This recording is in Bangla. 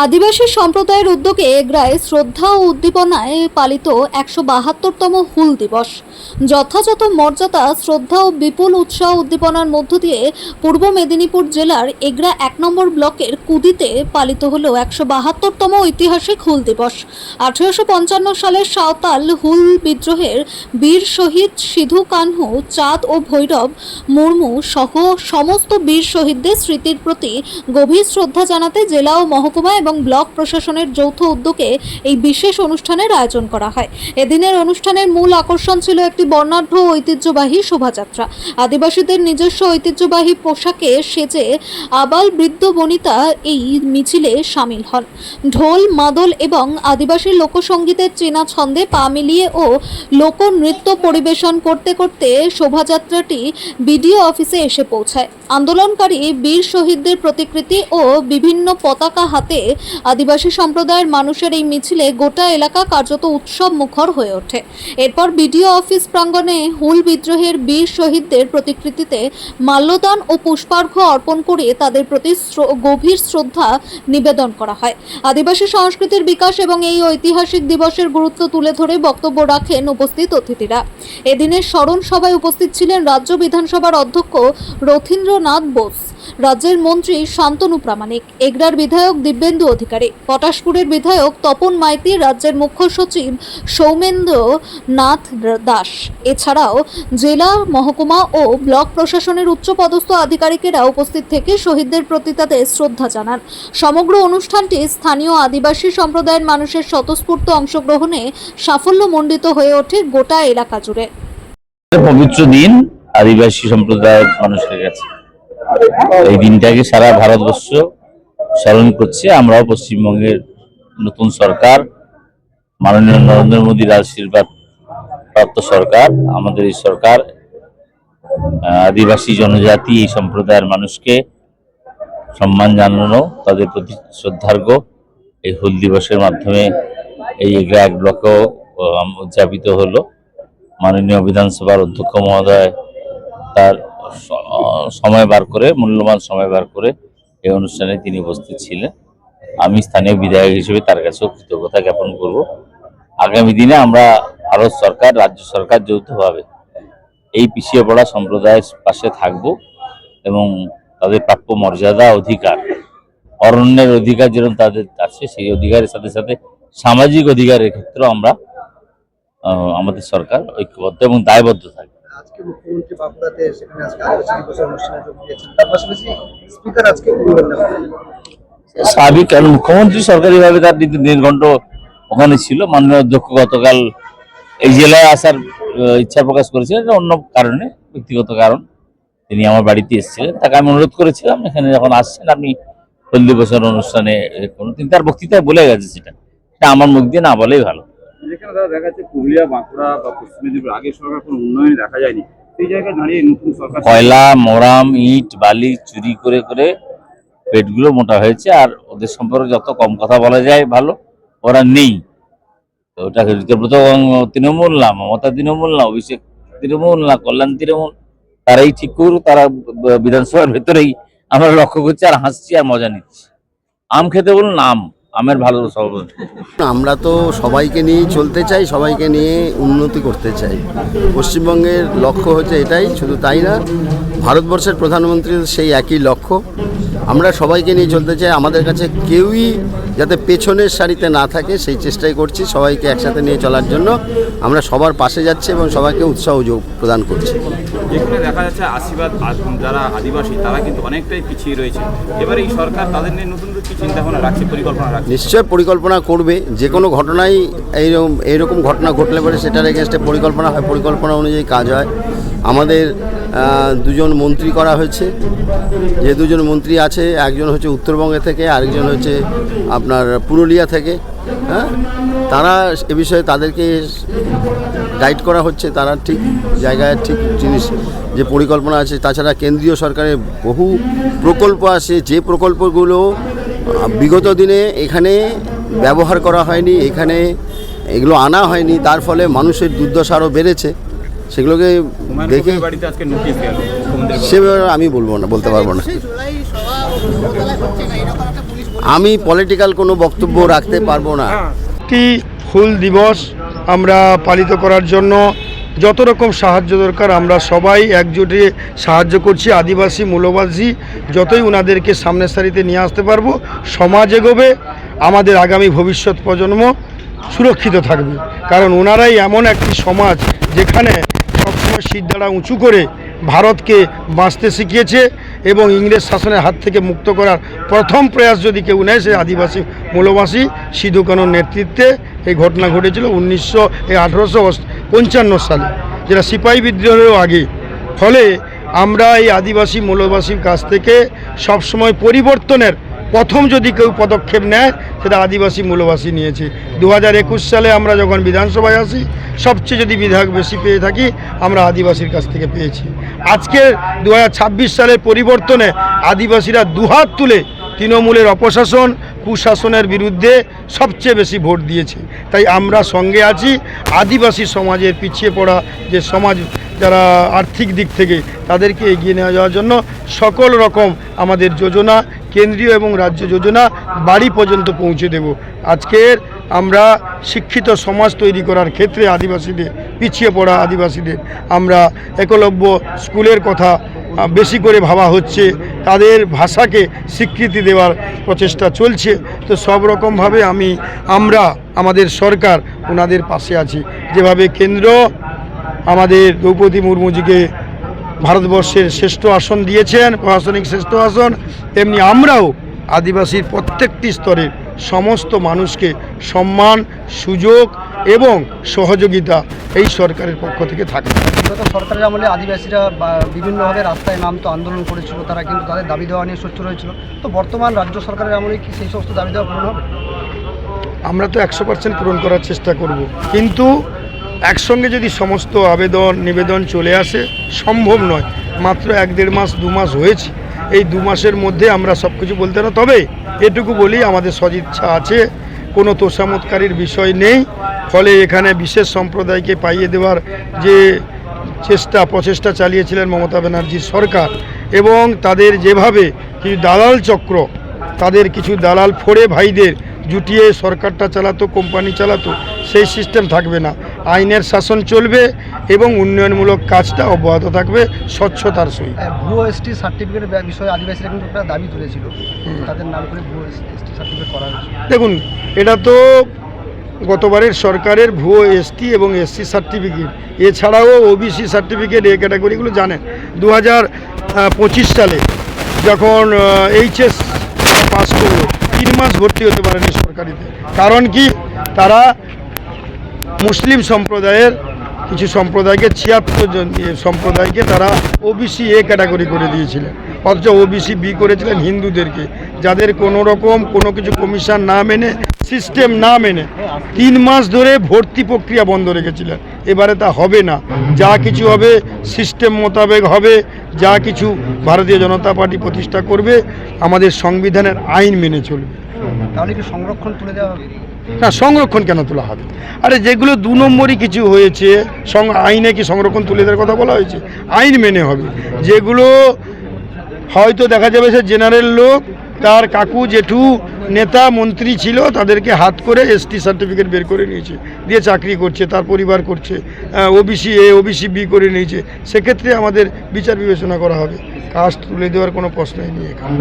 আদিবাসী সম্প্রদায়ের উদ্যোগে এগরায় শ্রদ্ধা ও উদ্দীপনায় পালিত ১৭২তম হুল দিবস। যথাযথ মর্যাদা, শ্রদ্ধা ও বিপুল উৎসাহ উদ্দীপনার মধ্য দিয়ে পূর্ব মেদিনীপুর জেলার এগরা ১ নম্বর ব্লকের কুদিতে পালিত হল ১৭২তম ঐতিহাসিক হুল দিবস। ১৮৫৫ সালের সাঁওতাল হুল বিদ্রোহের বীর শহীদ সিধু কানহু, চাঁদ ও ভৈরব মুর্মু সহ সমস্ত বীর শহীদদের স্মৃতির প্রতি গভীর শ্রদ্ধা জানাতে জেলা ও মহকুমা এবং ব্লক প্রশাসনের যৌথ উদ্যোগে এই বিশেষ অনুষ্ঠানের আয়োজন করা হয়। এদিনের অনুষ্ঠানের মূল আকর্ষণ ছিল একটি বর্ণাঢ্য ঐতিহ্যবাহী শোভাযাত্রা। আদিবাসীদের নিজস্ব ঐতিহ্যবাহী পোশাকে সেজে আবাল বৃদ্ধ বনিতা এই মিছিলে সামিল হন। ঢোল, মাদল এবং আদিবাসী লোকসঙ্গীতের চেনা ছন্দে পা মিলিয়ে ও লোকনৃত্য পরিবেশন করতে করতে শোভাযাত্রাটি বিডিও অফিসে এসে পৌঁছায়। আন্দোলনকারী বীর শহীদদের প্রতিকৃতি ও বিভিন্ন পতাকা হাতে আদিবাসী সম্প্রদায়ের মানুষের এই মিছিলে গোটা এলাকা কার্যত উৎসব মুখর হয়ে ওঠে। এরপর বিডিও অফিস প্রাঙ্গণে হুল বিদ্রোহের বীর শহীদদের প্রতিকৃতিতে মাল্যদান ও পুষ্পার্ঘ্য অর্পণ করে তাদের প্রতি গভীর শ্রদ্ধা নিবেদন করা হয়। আদিবাসী সংস্কৃতির বিকাশ এবং এই ঐতিহাসিক দিবসের গুরুত্ব তুলে ধরে বক্তব্য রাখেন উপস্থিত অতিথিরা। এদিনের স্মরণ সভায় উপস্থিত ছিলেন রাজ্য বিধানসভার অধ্যক্ষ রথীন্দ্রনাথ বোস, রাজ্যের মন্ত্রী শান্তনু প্রামাণিক, এগরার বিধায়ক দিব্যেন্দু অধিকারী, পটাশপুরের বিধায়ক তপন মাইতি, রাজ্যের মুখ্য সচিব সৌমেন্দ্র নাথ দাস। এছাড়াও জেলা, মহকুমা ও ব্লক প্রশাসনের উচ্চপদস্থ আধিকারিকেরা উপস্থিত থেকে শহীদদের প্রতি তাদের শ্রদ্ধা জানান। সমগ্র অনুষ্ঠানটি স্থানীয় আদিবাসী সম্প্রদায়ের মানুষের স্বতঃস্ফূর্ত অংশগ্রহণে সাফল্যমণ্ডিত হয়ে ওঠে গোটা এলাকা জুড়ে। পবিত্র দিন আদিবাসী সম্প্রদায়ের মানুষের কাছে। এই দিনটাকে সারা ভারতবর্ষ স্মরণ করছে। আমরাও পশ্চিমবঙ্গের নতুন সরকার, মাননীয় নরেন্দ্র মোদীর আশীর্বাদ প্রাপ্ত সরকার, আমাদের এই সরকার আদিবাসী জনজাতি এই সম্প্রদায়ের মানুষকে সম্মান জানানো, তাদের প্রতি শ্রদ্ধার্ঘ্য এই হুল দিবসের মাধ্যমে এই এগরা ১ ব্লকেও উদযাপিত হলো। মাননীয় বিধানসভার অধ্যক্ষ মহোদয় তার সময় বার করে, মূল্যবান সময় বার করে এই অনুষ্ঠানে তিনি উপস্থিত ছিলেন। আমি স্থানীয় বিধায়ক হিসেবে তার কাছেও কৃতজ্ঞতা জ্ঞাপন করব। আগামী দিনে আমরা ভারত সরকার, রাজ্য সরকার যৌথভাবে এই পিছিয়ে পড়া সম্প্রদায়ের পাশে থাকব এবং তাদের প্রাপ্য মর্যাদা, অধিকার, অরণ্যের অধিকার যেরকম তাদের আছে, সেই অধিকারের সাথে সাথে সামাজিক অধিকারের ক্ষেত্রেও আমরা আমাদের সরকার ঐক্যবদ্ধ এবং দায়বদ্ধ থাকবে। আজকে মুখ্যমন্ত্রী বাঁকুড়াতে সেখানে আজকে আদিবাসী দিবসের অনুষ্ঠানে যোগ দিয়েছেন, তার পাশাপাশি স্পিকার আজকে স্বাভাবিক, কারণ মুখ্যমন্ত্রী সরকারিভাবে তার নির্ঘণ্ট ওখানে ছিল। মাননীয় অধ্যক্ষ গতকাল এই জেলায় আসার ইচ্ছা প্রকাশ করেছিলেন, অন্য কারণে, ব্যক্তিগত কারণ। তিনি আমার বাড়িতে এসেছিলেন, তাকে আমি অনুরোধ করেছিলাম এখানে যখন আসছেন আপনি হুল দিবসের অনুষ্ঠানে তিনি তার বক্তৃতায় বলে গেছে, সেটা আমার মুখ দিয়ে না বলেই ভালো। যেখানে তারা দেখা যাচ্ছে পুরুলিয়া, বাঁকুড়া বা পশ্চিম মেদিনীপুর আগে সরকার কোনো উন্নয়ন দেখা যায়নি, সেই জায়গায় দাঁড়িয়ে নতুন সরকার কয়লা, মোরাম, ইট, বালি চুরি করে করে পেটগুলো মোটা হয়েছে। আর ওদের সম্পর্কে যত কম কথা বলা যায় ভালো, ওরা নেই। তো ওটা তৃণমূল না, মমতা তৃণমূল না, অভিষেক তৃণমূল না, কল্যাণ তৃণমূল, তারাই ঠিক করুক। তারা বিধানসভার ভেতরেই আমরা লক্ষ্য করছি আর হাসছি আর মজা নিচ্ছি। আম খেতে বলুন, আমের ভালো সব। আমরা তো সবাইকে নিয়ে চলতে চাই, সবাইকে নিয়ে উন্নতি করতে চাই। পশ্চিমবঙ্গের লক্ষ্য হচ্ছে এটাই, শুধু তাই না, ভারতবর্ষের প্রধানমন্ত্রীর সেই একই লক্ষ্য। আমরা সবাইকে নিয়ে চলতে চাই, আমাদের কাছে কেউই যাতে পেছনের সারিতে না থাকে সেই চেষ্টাই করছি। সবাইকে একসাথে নিয়ে চলার জন্য আমরা সবার পাশে যাচ্ছি এবং সবাইকে উৎসাহ প্রদান করছি। যেখানে দেখা যাচ্ছে আশীর্বাদ যারা আদিবাসী তারা কিন্তু অনেকটাই পিছিয়ে রয়েছে। এবার এই সরকার তাদের নিয়ে নতুন কি চিন্তা ভাবনা রাখছে, পরিকল্পনা রাখছে? নিশ্চয় পরিকল্পনা করবে। যে কোনো ঘটনাই এইরকম ঘটনা ঘটলে পরে সেটার এগেনস্টে পরিকল্পনা হয়, পরিকল্পনা অনুযায়ী কাজ হয়। আমাদের 2জন মন্ত্রী করা হয়েছে। যে 2জন মন্ত্রী আছে, একজন হচ্ছে উত্তরবঙ্গে থেকে, আরেকজন হচ্ছে আপনার পুরুলিয়া থেকে। হ্যাঁ, তারা এ বিষয়ে তাদেরকে গাইড করা হচ্ছে, তারা ঠিক জায়গায় ঠিক জিনিস যে পরিকল্পনা আছে। তাছাড়া কেন্দ্রীয় সরকারের বহু প্রকল্প আছে, যে প্রকল্পগুলো বিগত দিনে এখানে ব্যবহার করা হয়নি, এখানে এগুলো আনা হয়নি, তার ফলে মানুষের দুর্দশা আরও বেড়েছে। সেগুলোকে দেখে সেভাবে আমি বলতে পারবো না। আমি পলিটিক্যাল কোনো বক্তব্য রাখতে পারবো না। একটি হুল দিবস আমরা পালিত করার জন্য যত রকম সাহায্য দরকার আমরা সবাই একজোটে সাহায্য করছি। আদিবাসী মূলবাসী যতই ওনাদেরকে সামনের সারিতে নিয়ে আসতে পারবো, সমাজ এগোবে, আমাদের আগামী ভবিষ্যৎ প্রজন্ম সুরক্ষিত থাকবে। কারণ ওনারাই এমন একটি সমাজ যেখানে সবসময় শিরদাঁড়া উঁচু করে ভারতকে বাঁচতে শিখিয়েছে এবং ইংরেজ শাসনের হাত থেকে মুক্ত করার প্রথম প্রয়াস যদি কেউ নেয় সে আদিবাসী মূলবাসী সিধু কানুর নেতৃত্বে এই ঘটনা ঘটেছিল 1855 সালে, যেটা সিপাহী বিদ্রোহেরও আগে। ফলে আমরা এই আদিবাসী মূলবাসীর কাছ থেকে সবসময় পরিবর্তনের প্রথম যদি কেউ পদক্ষেপ নেয় সেটা আদিবাসী মূলবাসী নিয়েছে। 2021 সালে আমরা যখন বিধানসভায় আসি সবচেয়ে যদি বিধায়ক বেশি পেয়ে থাকি আমরা আদিবাসীর কাছ থেকে পেয়েছি। আজকের 2026 সালের পরিবর্তনে আদিবাসীরা দুহাত তুলে তৃণমূলের অপশাসন কুশাসনের বিরুদ্ধে সবচেয়ে বেশি ভোট দিয়েছে। তাই আমরা সঙ্গে আছি। আদিবাসী সমাজের পিছিয়ে পড়া যে সমাজ যারা আর্থিক দিক থেকে তাদেরকে এগিয়ে নিয়ে যাওয়ার জন্য সকল রকম আমাদের যোজনা, কেন্দ্রীয় এবং রাজ্য যোজনা বাড়ি পর্যন্ত পৌঁছে দেব। আজকের আমরা শিক্ষিত সমাজ তৈরি করার ক্ষেত্রে আদিবাসীদের, পিছিয়ে পড়া আদিবাসীদের আমরা একলব্য স্কুলের কথা বেশি করে ভাবা হচ্ছে, তাদের ভাষাকে স্বীকৃতি দেওয়ার প্রচেষ্টা চলছে। তো সব রকমভাবে আমরা আমাদের সরকার ওনাদের পাশে আছি। যেভাবে কেন্দ্র আমাদের দ্রৌপদী মুর্মুজিকে ভারতবর্ষের শ্রেষ্ঠ আসন দিয়েছেন, প্রশাসনিক শ্রেষ্ঠ আসন, তেমনি আমরাও আদিবাসীর প্রত্যেকটি স্তরের সমস্ত মানুষকে সম্মান, সুযোগ এবং সহযোগিতা এই সরকারের পক্ষ থেকে থাকবে। বিগত সরকারের আমলে আদিবাসীরা বিভিন্নভাবে রাস্তায় নামতো, আন্দোলন করেছিল, তারা কিন্তু তাদের দাবি দেওয়া নিয়ে সোচ্চার হয়েছিল। তো বর্তমান রাজ্য সরকারের আমলে কি সেই সমস্ত দাবি দেওয়া পূরণ হবে? আমরা তো 100% পূরণ করার চেষ্টা করব, কিন্তু একসঙ্গে যদি সমস্ত নিবেদন চলে আসে সম্ভব নয়। মাত্র 1-1.5 মাস 2 মাস হয়েছে, এই 2 মাসের মধ্যে আমরা সব কিছু বলতে না। তবে এটুকু বলি, আমাদের সদিচ্ছা আছে, কোনো তোষামতকারীর বিষয় নেই। ফলে এখানে বিশেষ সম্প্রদায়কে পাইয়ে দেওয়ার যে প্রচেষ্টা চালিয়েছিলেন মমতা ব্যানার্জির সরকার, এবং তাদের যেভাবে কিছু দালাল চক্র, তাদের কিছু দালাল ফোড়ে ভাইদের জুটিয়ে সরকারটা চালাতো, কোম্পানি চালাতো, সেই সিস্টেম থাকবে না। আইনের শাসন চলবে এবং উন্নয়নমূলক কাজটা অব্যাহত থাকবে স্বচ্ছতার সহিত। ভুয়ো এসটি সার্টিফিকেটের বিষয়ে আদিবাসীরা কিন্তু একটা দাবি তুলেছিল, তাদের নাম করে ভুয়ো এসটি সার্টিফিকেট করা হয়েছে। দেখুন, এটা তো গতবারের সরকারের ভুয়ো এসটি এবং এসসি সার্টিফিকেট, এছাড়াও ওবিসি সার্টিফিকেট, এ ক্যাটাগরিগুলো জানেন 2025 সালে যখন এইচএস পাস করলো 3 মাস ভর্তি হতে পারেনি সরকারিতে। কারণ কি, তারা মুসলিম সম্প্রদায়ের কিছু সম্প্রদায়কে 76 সম্প্রদায়কে তারা ওবিসি এ ক্যাটাগরি করে দিয়েছিলেন, অথচ ওবিসি বি করেছিলেন হিন্দুদেরকে, যাদের কোনো রকম কোনো কিছু কমিশন না মেনে, সিস্টেম না মেনে 3 মাস ধরে ভর্তি প্রক্রিয়া বন্ধ রেখেছিলেন। এবারে তা হবে না, যা কিছু হবে সিস্টেম মোতাবেক হবে। যা কিছু ভারতীয় জনতা পার্টি প্রতিষ্ঠা করবে আমাদের সংবিধানের আইন মেনে চলবে। তাহলে কি সংরক্ষণ তুলে দেওয়া হবে? না, সংরক্ষণ কেন তোলা হবে? আরে যেগুলো 2 নম্বরই কিছু হয়েছে, আইনে কি সংরক্ষণ তুলে দেওয়ার কথা বলা হয়েছে? আইন মেনে হবে। যেগুলো হয়তো দেখা যাবে সে জেনারেল লোক, তার কাকু জেঠু নেতা মন্ত্রী ছিল, তাদেরকে হাত করে এসটি সার্টিফিকেট বের করে নিয়েছে, দিয়ে চাকরি করছে, তার পরিবার করছে, ওবিসি এ ওবিসি বি করে নিয়েছে, সেক্ষেত্রে আমাদের বিচার বিবেচনা করা হবে। কাস্ট তুলে দেওয়ার কোনো প্রশ্নই নেই এখানে।